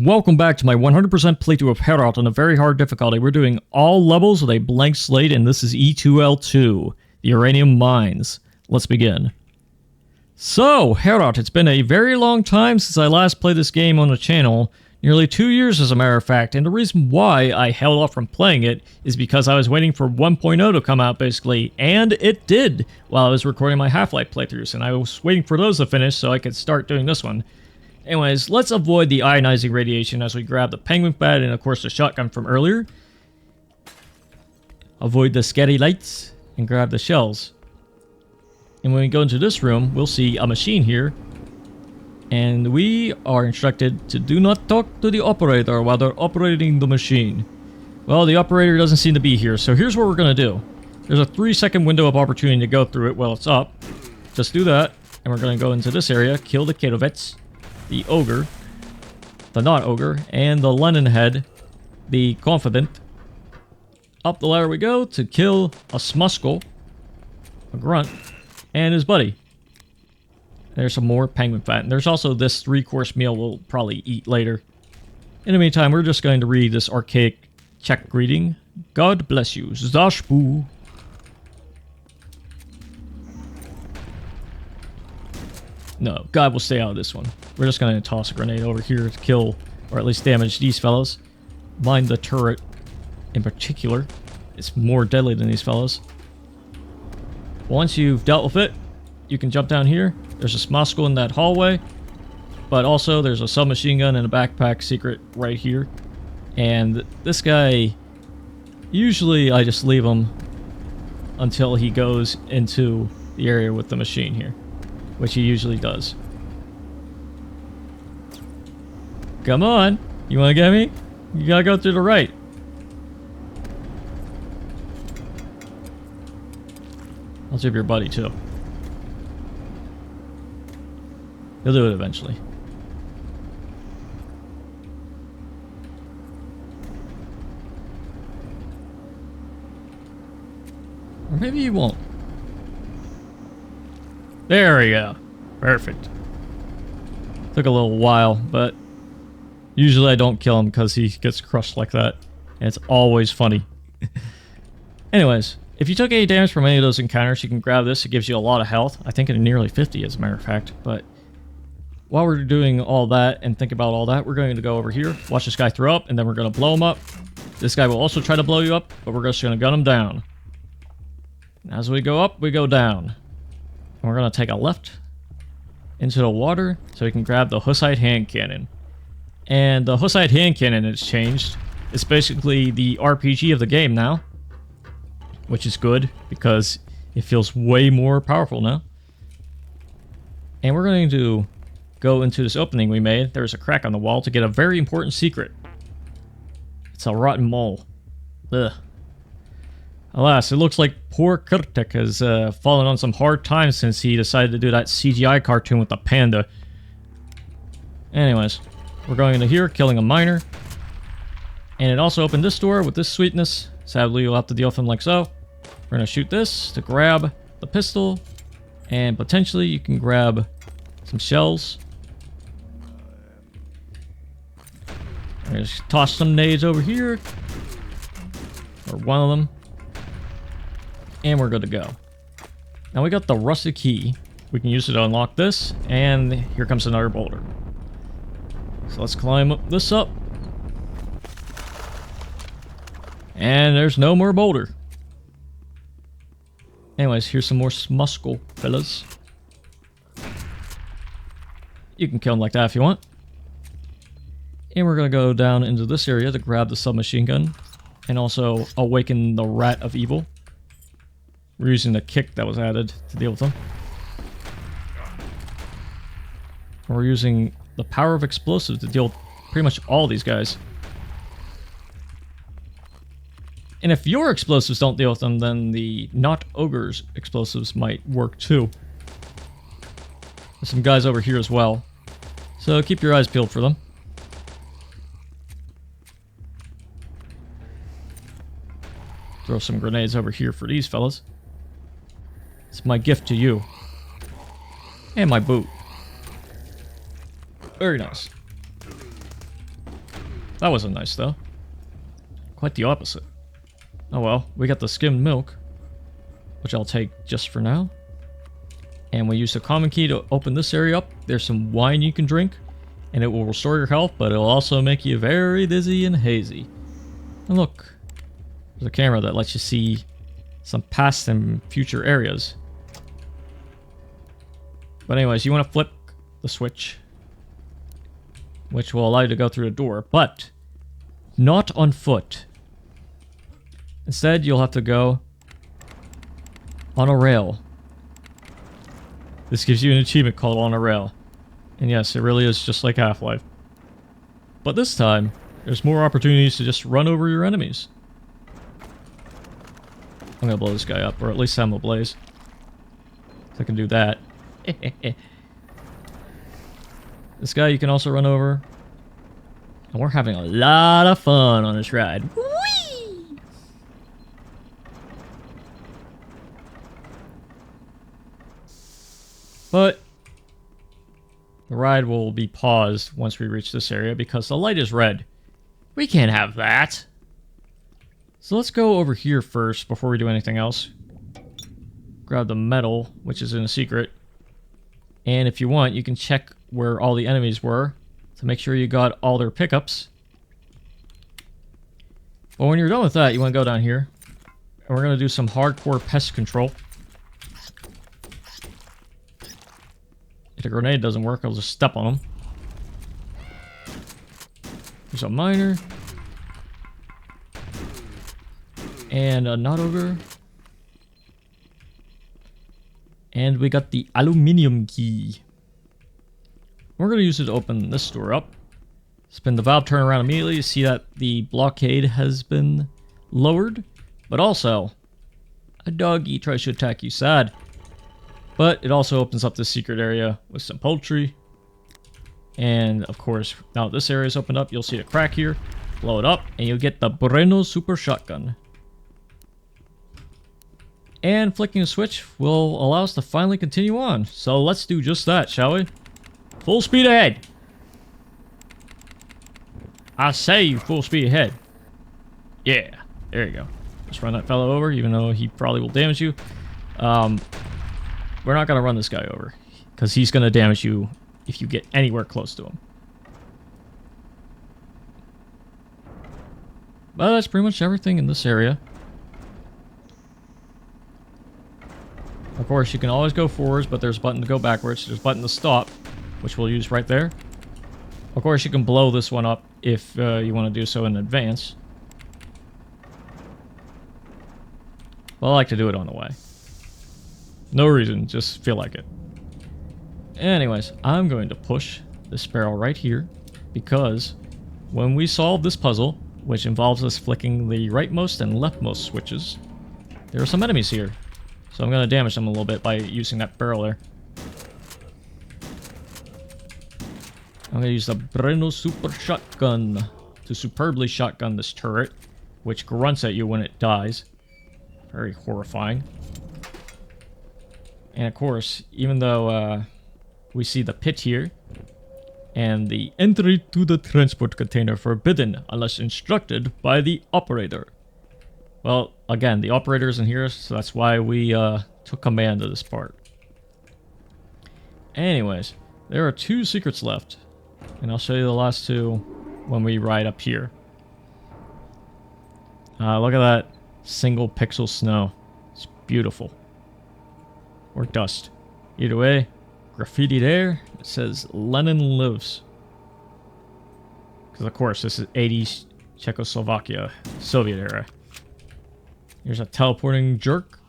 Welcome back to my 100% playthrough of HROT on a very hard difficulty. We're doing all levels with a blank slate, and this is E2L2, the Uranium Mines. Let's begin. So, HROT, it's been a very long time since I last played this game on the channel. Nearly 2 years as a matter of fact, and the reason why I held off from playing it is because I was waiting for 1.0 to come out basically, and it did while I was recording my Half-Life playthroughs, and I was waiting for those to finish so I could start doing this one. Anyways, let's avoid the ionizing radiation as we grab the penguin bat and of course the shotgun from earlier. Avoid the scary lights and grab the shells. And when we go into this room, we'll see a machine here. And we are instructed to do not talk to the operator while they're operating the machine. Well, the operator doesn't seem to be here, so here's what we're going to do. There's a 3-second window of opportunity to go through it while it's up. Just do that, and we're going to go into this area, kill the Katovets, the ogre, the not ogre, and the Lenin head, the confident. Up the ladder we go to kill a Smuskle, a grunt, and his buddy. There's some more penguin fat. And there's also this 3-course meal we'll probably eat later. In the meantime, we're just going to read this archaic Czech greeting. God bless you, Zashbu. No, God will stay out of this one. We're just going to toss a grenade over here to kill, or at least damage these fellows. Mind the turret in particular. It's more deadly than these fellows. Once you've dealt with it, you can jump down here. There's a Smoskal in that hallway. But also, there's a submachine gun and a backpack secret right here. And this guy, usually I just leave him until he goes into the area with the machine here. Which he usually does. Come on! You wanna get me? You gotta go through the right. I'll tip your buddy too. He'll do it eventually. Or maybe he won't. There we go. Perfect. Took a little while, but usually I don't kill him because he gets crushed like that. And it's always funny. Anyways, if you took any damage from any of those encounters, you can grab this. It gives you a lot of health. I think it's nearly 50 as a matter of fact. But while we're doing all that and think about all that, we're going to go over here, watch this guy throw up, and then we're going to blow him up. This guy will also try to blow you up, but we're just going to gun him down. And as we go up, we go down. And we're going to take a left into the water so we can grab the Hussite hand cannon. And the Hussite hand cannon has changed. It's basically the RPG of the game now. Which is good because it feels way more powerful now. And we're going to go into this opening we made. There's a crack on the wall to get a very important secret. It's a rotten mole. Ugh. Alas, it looks like poor Kurtek has fallen on some hard times since he decided to do that CGI cartoon with the panda. Anyways, we're going into here, killing a miner. And it also opened this door with this sweetness. Sadly, you'll have to deal with him like so. We're going to shoot this to grab the pistol. And potentially you can grab some shells. Just toss some nades over here. Or one of them. And we're good to go. Now we got the rusted key. We can use it to unlock this. And here comes another boulder. So let's climb this up. And there's no more boulder. Anyways, here's some more Smuskal fellas. You can kill them like that if you want. And we're going to go down into this area to grab the submachine gun. And also awaken the Rat of Evil. We're using the kick that was added to deal with them. And we're using the power of explosives to deal with pretty much all these guys. And if your explosives don't deal with them, then the not ogre's explosives might work too. There's some guys over here as well. So keep your eyes peeled for them. Throw some grenades over here for these fellas. It's my gift to you. And my boot. Very nice. That wasn't nice, though. Quite the opposite. Oh well, we got the skimmed milk, which I'll take just for now. And we use the common key to open this area up. There's some wine you can drink, and it will restore your health, but it'll also make you very dizzy and hazy. And look, there's a camera that lets you see some past and future areas. But anyways, you want to flip the switch, which will allow you to go through the door, but not on foot. Instead, you'll have to go on a rail. This gives you an achievement called On a Rail. And yes, it really is just like Half-Life. But this time, there's more opportunities to just run over your enemies. I'm gonna blow this guy up, or at least set him ablaze. So I can do that. This guy you can also run over. And we're having a lot of fun on this ride. Whee! But the ride will be paused once we reach this area because the light is red. We can't have that. So let's go over here first before we do anything else. Grab the metal, which is in a secret. And if you want, you can check where all the enemies were to make sure you got all their pickups. But when you're done with that, you want to go down here. And we're going to do some hardcore pest control. If the grenade doesn't work, I'll just step on them. There's a miner. And a knot ogre. And we got the aluminium key. We're going to use it to open this door up. Spin the valve, turn around immediately. You see that the blockade has been lowered. But also, a doggy tries to attack you. Sad. But it also opens up this secret area with some poultry. And of course, now this area is opened up, you'll see a crack here. Blow it up, and you'll get the Bueno Super Shotgun. And flicking a switch will allow us to finally continue on. So let's do just that, shall we? Full speed ahead. I say full speed ahead. Yeah, there you go. Just run that fellow over, even though he probably will damage you. We're not going to run this guy over, because he's going to damage you if you get anywhere close to him. But that's pretty much everything in this area. Of course, you can always go forwards, but there's a button to go backwards. There's a button to stop, which we'll use right there. Of course, you can blow this one up if you want to do so in advance. Well, I like to do it on the way. No reason, just feel like it. Anyways, I'm going to push this barrel right here, because when we solve this puzzle, which involves us flicking the rightmost and leftmost switches, there are some enemies here. So I'm going to damage them a little bit by using that barrel there. I'm going to use the Bueno Super Shotgun to superbly shotgun this turret, which grunts at you when it dies. Very horrifying. And of course, even though we see the pit here, and the entry to the transport container forbidden unless instructed by the operator. Well, again, the operator isn't here, so that's why we took command of this part. Anyways, there are 2 secrets left, and I'll show you the last 2 when we ride up here. Look at that single pixel snow. It's beautiful. Or dust. Either way, graffiti there. It says Lenin lives. Because of course this is 80s Czechoslovakia, Soviet era. Here's a teleporting jerk.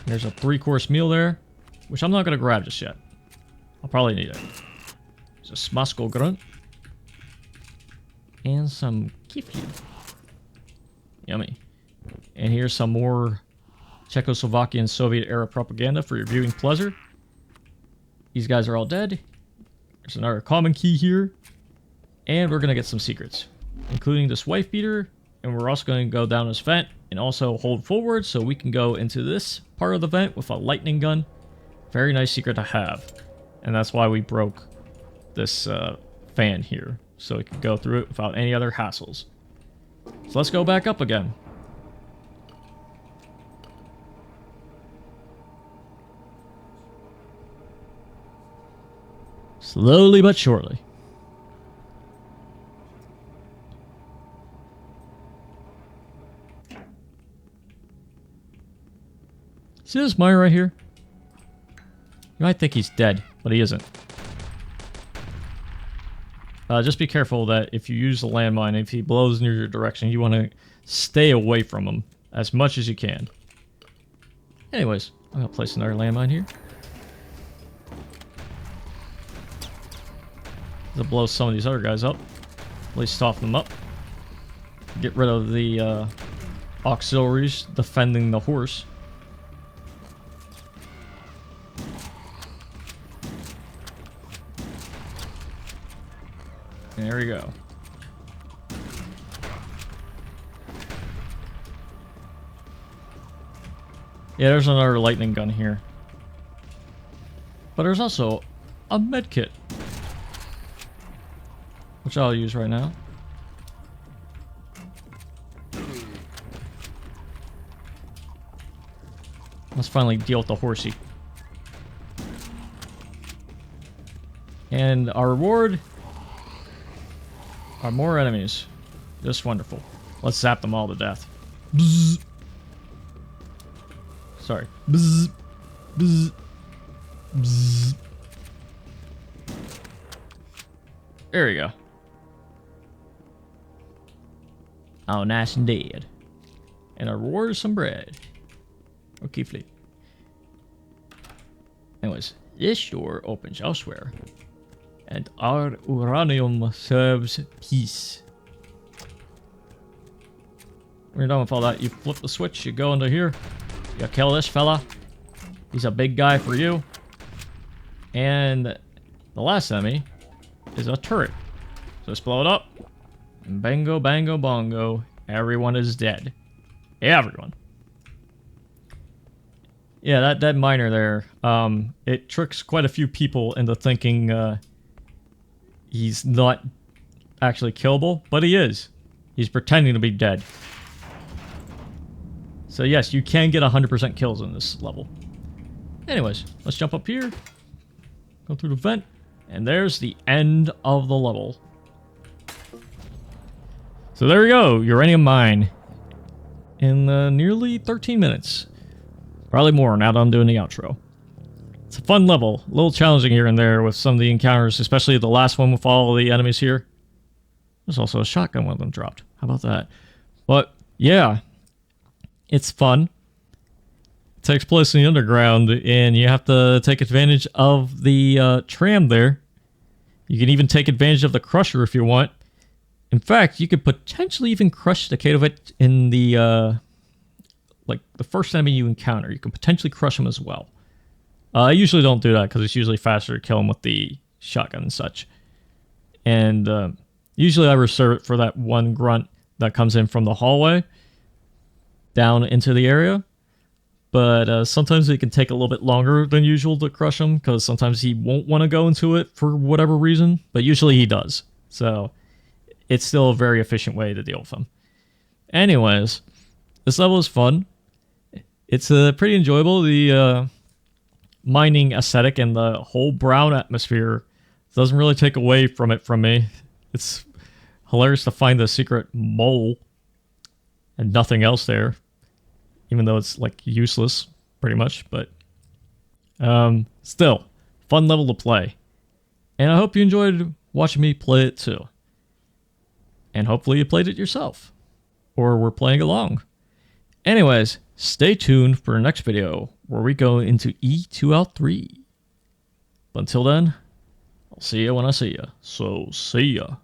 There's a 3-course meal there, which I'm not going to grab just yet. I'll probably need it. There's a Smasko grunt. And some kefir. Yummy. And here's some more Czechoslovakian Soviet era propaganda for your viewing pleasure. These guys are all dead. There's another common key here. And we're going to get some secrets, including this wife beater. And we're also going to go down this vent and also hold forward so we can go into this part of the vent with a lightning gun. Very nice secret to have. And that's why we broke this fan here, so it can go through it without any other hassles. So let's go back up again. Slowly but surely. See this mine right here? You might think he's dead, but he isn't. Just be careful that if you use the landmine, if he blows in your direction, you want to stay away from him as much as you can. Anyways, I'm going to place another landmine here. To blow some of these other guys up. At least soften them up. Get rid of the auxiliaries defending the horse. There we go. Yeah, there's another lightning gun here. But there's also a med kit, which I'll use right now. Let's finally deal with the horsey. And our reward are more enemies. Just wonderful. Let's zap them all to death. Bzz. Sorry. Bzz. Bzz. Bzz. There we go. Oh, nice and dead. And our reward is some bread. Okay, fleet. Anyways, this door opens elsewhere. And our uranium serves peace. When you're done with all that, you flip the switch, you go into here. You kill this fella. He's a big guy for you. And the last enemy is a turret. So just blow it up. And bango, bango, bongo. Everyone is dead. Everyone. Yeah, that miner there, it tricks quite a few people into thinking he's not actually killable, but he is. He's pretending to be dead. So yes, you can get 100% kills in this level. Anyways, let's jump up here. Go through the vent. And there's the end of the level. So there we go. Uranium Mine. In nearly 13 minutes. Probably more now that I'm doing the outro. It's a fun level. A little challenging here and there with some of the encounters, especially the last one with all the enemies here. There's also a shotgun one of them dropped. How about that? But, yeah. It's fun. It takes place in the underground, and you have to take advantage of the tram there. You can even take advantage of the crusher if you want. In fact, you could potentially even crush the Katovit in the, like, the first enemy you encounter. You can potentially crush him as well. I usually don't do that because it's usually faster to kill him with the shotgun and such. And usually I reserve it for that one grunt that comes in from the hallway down into the area. But sometimes it can take a little bit longer than usual to crush him because sometimes he won't want to go into it for whatever reason. But usually he does. So it's still a very efficient way to deal with him. Anyways, this level is fun. It's pretty enjoyable. The mining aesthetic and the whole brown atmosphere doesn't really take away from it from me. It's hilarious to find the secret mole and nothing else there, even though it's like useless pretty much, but still fun level to play. And I hope you enjoyed watching me play it too. And hopefully you played it yourself or were playing along. Anyways, stay tuned for the next video where we go into E2L2. But until then, I'll see you when I see you. So, see ya.